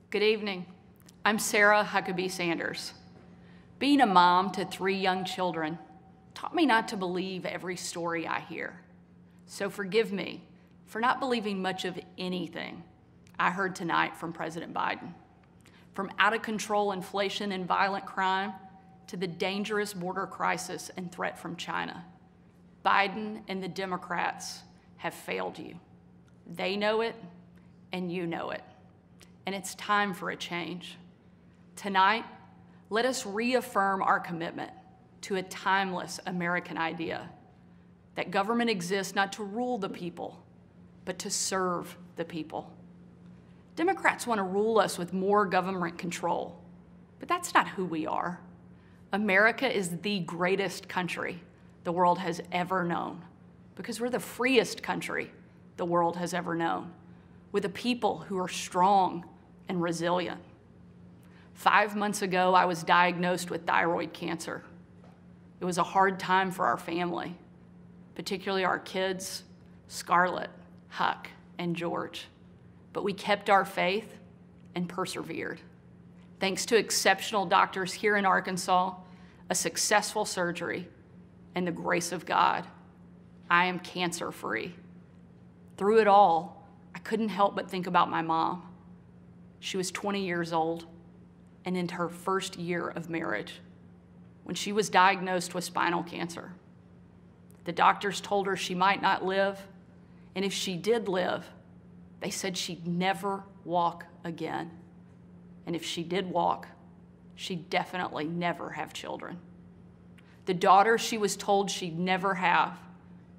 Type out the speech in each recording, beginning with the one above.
Good evening. I'm Sarah Huckabee Sanders. Being a mom to 3 young children taught me not to believe every story I hear. So forgive me for not believing much of anything I heard tonight from President Biden. From out-of-control inflation and violent crime to the dangerous border crisis and threat from China, Biden and the Democrats have failed you. They know it, and you know it. And it's time for a change. Tonight, let us reaffirm our commitment to a timeless American idea that government exists not to rule the people, but to serve the people. Democrats want to rule us with more government control, but that's not who we are. America is the greatest country the world has ever known because we're the freest country the world has ever known, with a people who are strong and resilient. 5 months ago, I was diagnosed with thyroid cancer. It was a hard time for our family, particularly our kids, Scarlett, Huck, and George. But we kept our faith and persevered. Thanks to exceptional doctors here in Arkansas, a successful surgery, and the grace of God, I am cancer-free. Through it all, I couldn't help but think about my mom. She was 20 years old and in her first year of marriage when she was diagnosed with spinal cancer. The doctors told her she might not live, and if she did live, they said she'd never walk again. And if she did walk, she'd definitely never have children. The daughter she was told she'd never have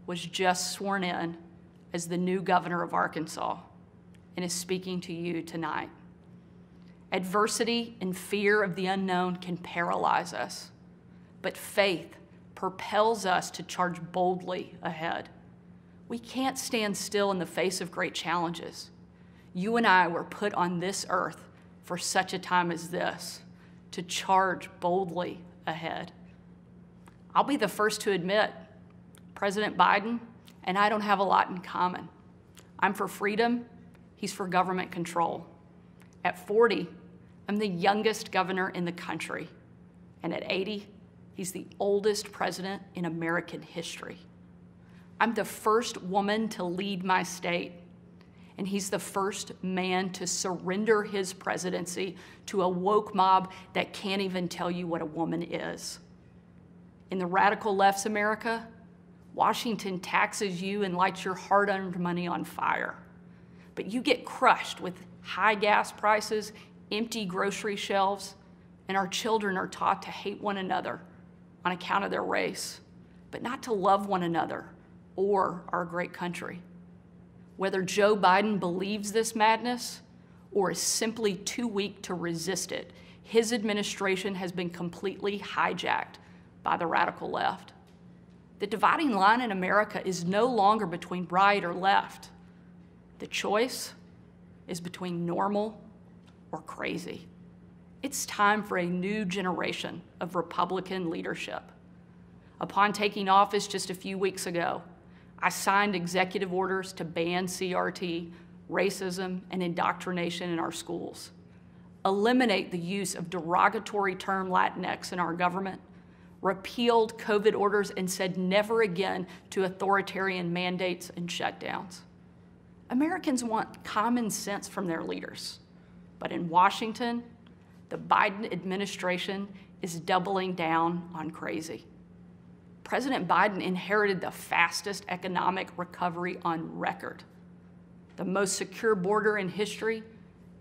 was just sworn in as the new governor of Arkansas and is speaking to you tonight. Adversity and fear of the unknown can paralyze us, but faith propels us to charge boldly ahead. We can't stand still in the face of great challenges. You and I were put on this earth for such a time as this, to charge boldly ahead. I'll be the first to admit, President Biden and I don't have a lot in common. I'm for freedom, he's for government control. At 40, I'm the youngest governor in the country. And at 80, he's the oldest president in American history. I'm the first woman to lead my state, and he's the first man to surrender his presidency to a woke mob that can't even tell you what a woman is. In the radical left's America, Washington taxes you and lights your hard-earned money on fire. But you get crushed with high gas prices, empty grocery shelves, and our children are taught to hate one another on account of their race, but not to love one another or our great country. Whether Joe Biden believes this madness or is simply too weak to resist it, his administration has been completely hijacked by the radical left. The dividing line in America is no longer between right or left. The choice is between normal or crazy. It's time for a new generation of Republican leadership. Upon taking office just a few weeks ago, I signed executive orders to ban CRT, racism, and indoctrination in our schools, eliminate the use of derogatory term Latinx in our government, repealed COVID orders, and said never again to authoritarian mandates and shutdowns. Americans want common sense from their leaders, but in Washington, the Biden administration is doubling down on crazy. President Biden inherited the fastest economic recovery on record, the most secure border in history,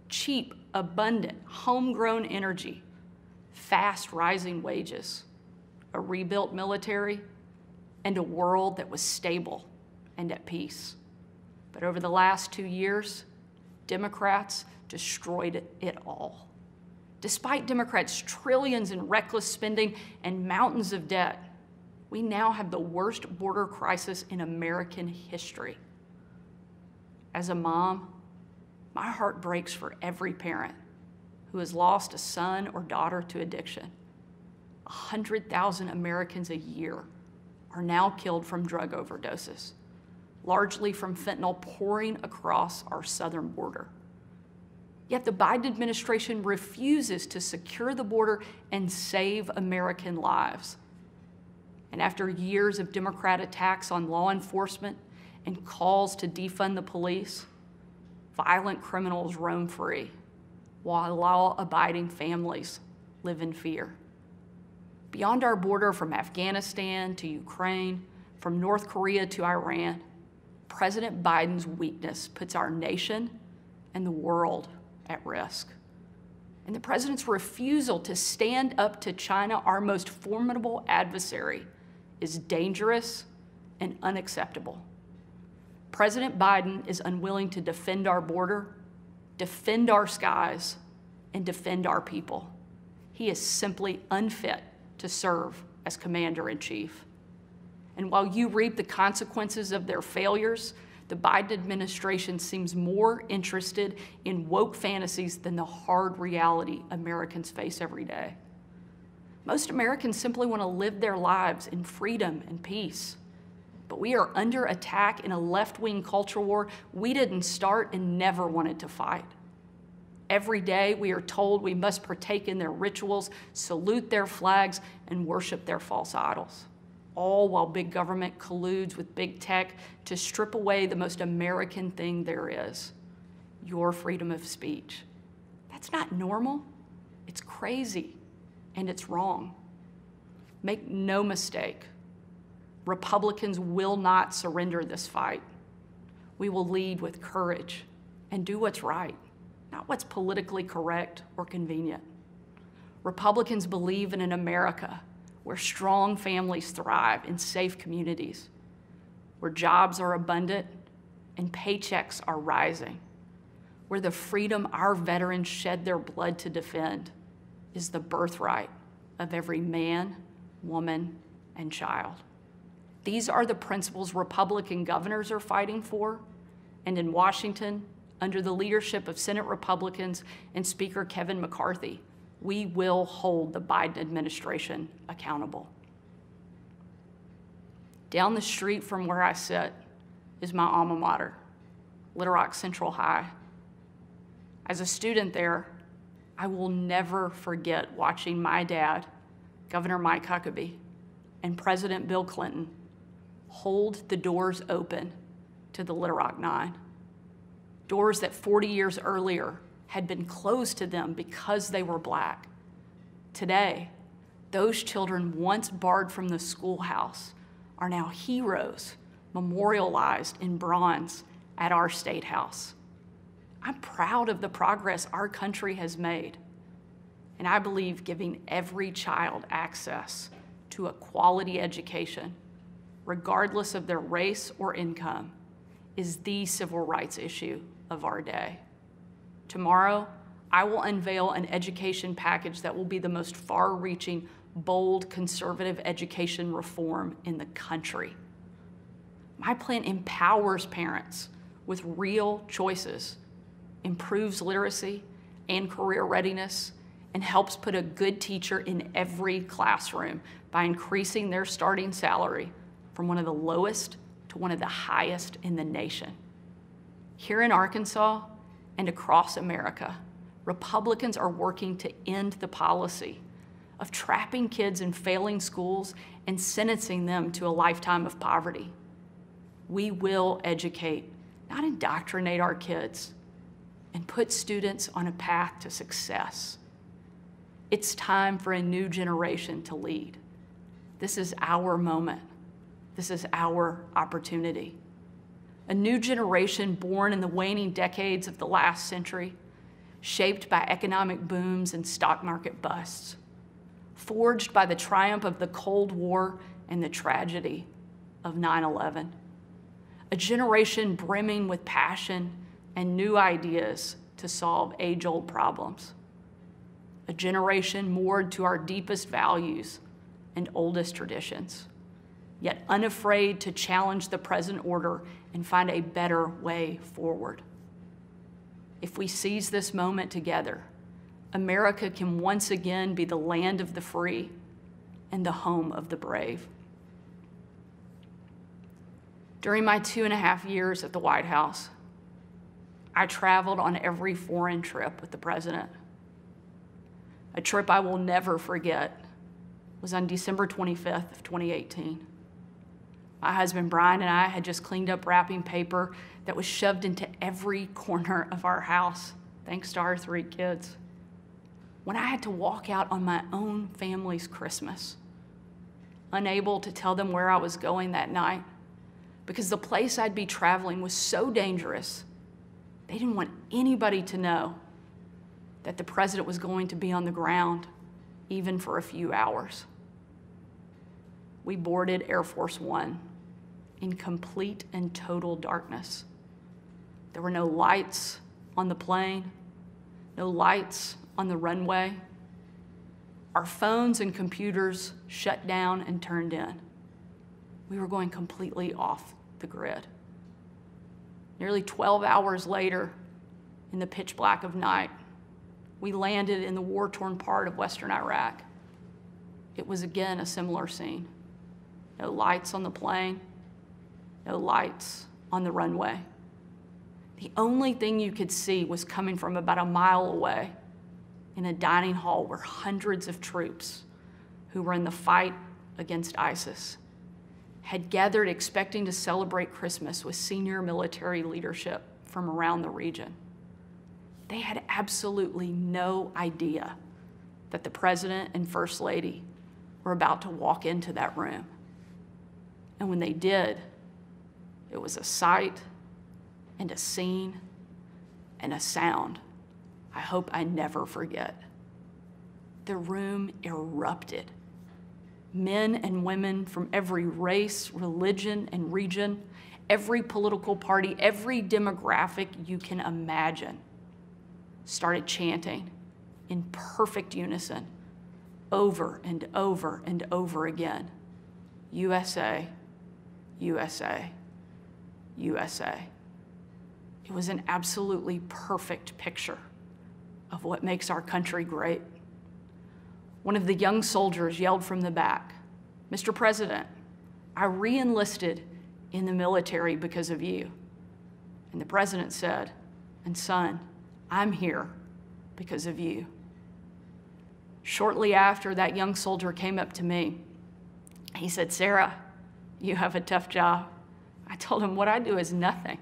cheap, abundant, homegrown energy, fast rising wages, a rebuilt military, and a world that was stable and at peace. But over the last 2 years, Democrats destroyed it all. Despite Democrats' trillions in reckless spending and mountains of debt, we now have the worst border crisis in American history. As a mom, my heart breaks for every parent who has lost a son or daughter to addiction. 100,000 Americans a year are now killed from drug overdoses, largely from fentanyl pouring across our southern border. Yet the Biden administration refuses to secure the border and save American lives. And after years of Democrat attacks on law enforcement and calls to defund the police, violent criminals roam free, while law-abiding families live in fear. Beyond our border, from Afghanistan to Ukraine, from North Korea to Iran, President Biden's weakness puts our nation and the world at risk. And the president's refusal to stand up to China, our most formidable adversary, is dangerous and unacceptable. President Biden is unwilling to defend our border, defend our skies, and defend our people. He is simply unfit to serve as commander-in-chief. And while you reap the consequences of their failures, the Biden administration seems more interested in woke fantasies than the hard reality Americans face every day. Most Americans simply want to live their lives in freedom and peace. But we are under attack in a left-wing culture war we didn't start and never wanted to fight. Every day we are told we must partake in their rituals, salute their flags, and worship their false idols, all while big government colludes with big tech to strip away the most American thing there is, your freedom of speech. That's not normal. It's crazy, and it's wrong. Make no mistake, Republicans will not surrender this fight. We will lead with courage and do what's right, not what's politically correct or convenient. Republicans believe in an America where strong families thrive in safe communities, where jobs are abundant and paychecks are rising, where the freedom our veterans shed their blood to defend is the birthright of every man, woman, and child. These are the principles Republican governors are fighting for, and in Washington, under the leadership of Senate Republicans and Speaker Kevin McCarthy, we will hold the Biden administration accountable. Down the street from where I sit is my alma mater, Little Rock Central High. As a student there, I will never forget watching my dad, Governor Mike Huckabee, and President Bill Clinton hold the doors open to the Little Rock Nine. Doors that 40 years earlier had been closed to them because they were Black. Today, those children once barred from the schoolhouse are now heroes memorialized in bronze at our State House. I'm proud of the progress our country has made, and I believe giving every child access to a quality education, regardless of their race or income, is the civil rights issue of our day. Tomorrow, I will unveil an education package that will be the most far-reaching, bold, conservative education reform in the country. My plan empowers parents with real choices, improves literacy and career readiness, and helps put a good teacher in every classroom by increasing their starting salary from one of the lowest to one of the highest in the nation. Here in Arkansas and across America, Republicans are working to end the policy of trapping kids in failing schools and sentencing them to a lifetime of poverty. We will educate, not indoctrinate our kids, and put students on a path to success. It's time for a new generation to lead. This is our moment. This is our opportunity. A new generation born in the waning decades of the last century, shaped by economic booms and stock market busts, forged by the triumph of the Cold War and the tragedy of 9/11. A generation brimming with passion and new ideas to solve age-old problems. A generation moored to our deepest values and oldest traditions, yet unafraid to challenge the present order and find a better way forward. If we seize this moment together, America can once again be the land of the free and the home of the brave. During my 2.5 years at the White House, I traveled on every foreign trip with the president. A trip I will never forget was on December 25th of 2018. My husband Brian and I had just cleaned up wrapping paper that was shoved into every corner of our house, thanks to our 3 kids, when I had to walk out on my own family's Christmas, unable to tell them where I was going that night because the place I'd be traveling was so dangerous. They didn't want anybody to know that the president was going to be on the ground, even for a few hours. We boarded Air Force One in complete and total darkness. There were no lights on the plane, no lights on the runway. Our phones and computers shut down and turned in. We were going completely off the grid. Nearly 12 hours later, in the pitch black of night, we landed in the war-torn part of Western Iraq. It was again a similar scene. No lights on the plane, no lights on the runway. The only thing you could see was coming from about a mile away in a dining hall where hundreds of troops who were in the fight against ISIS had gathered expecting to celebrate Christmas with senior military leadership from around the region. They had absolutely no idea that the president and first lady were about to walk into that room. And when they did, it was a sight and a scene and a sound I hope I never forget. The room erupted. Men and women from every race, religion, and region, every political party, every demographic you can imagine, started chanting in perfect unison over and over and over again, USA, USA, USA. It was an absolutely perfect picture of what makes our country great. One of the young soldiers yelled from the back, "Mr. President, I re-enlisted in the military because of you." And the president said, "And son, I'm here because of you." Shortly after, that young soldier came up to me. He said, "Sarah, you have a tough job." I told him, "What I do is nothing.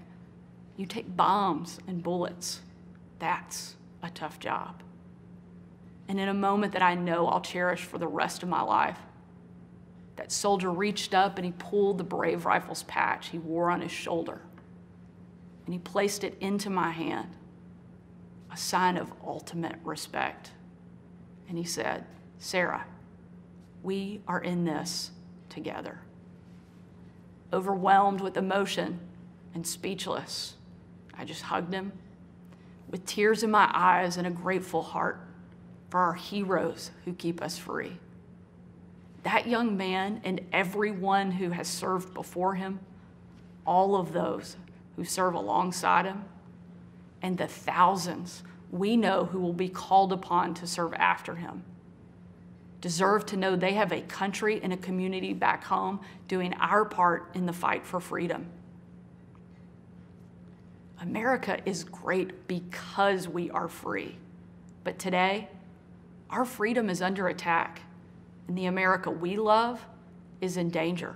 You take bombs and bullets. That's a tough job." And in a moment that I know I'll cherish for the rest of my life, that soldier reached up and he pulled the Brave Rifles patch he wore on his shoulder, and he placed it into my hand, a sign of ultimate respect. And he said, "Sarah, we are in this together." Overwhelmed with emotion and speechless, I just hugged him with tears in my eyes and a grateful heart for our heroes who keep us free. That young man and everyone who has served before him, all of those who serve alongside him, and the thousands we know who will be called upon to serve after him, deserve to know they have a country and a community back home doing our part in the fight for freedom. America is great because we are free. But today, our freedom is under attack, and the America we love is in danger.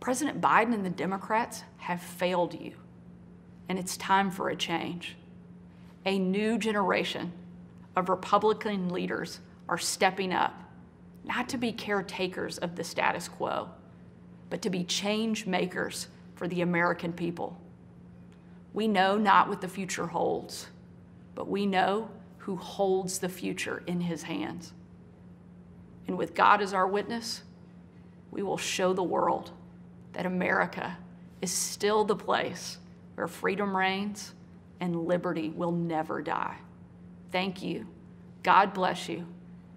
President Biden and the Democrats have failed you, and it's time for a change. A new generation of Republican leaders are stepping up, not to be caretakers of the status quo, but to be change makers for the American people. We know not what the future holds, but we know who holds the future in his hands. And with God as our witness, we will show the world that America is still the place where freedom reigns and liberty will never die. Thank you. God bless you,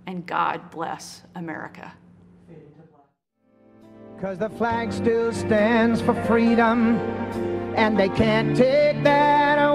and God bless America. 'Cause the flag still stands for freedom, and they can't take that away.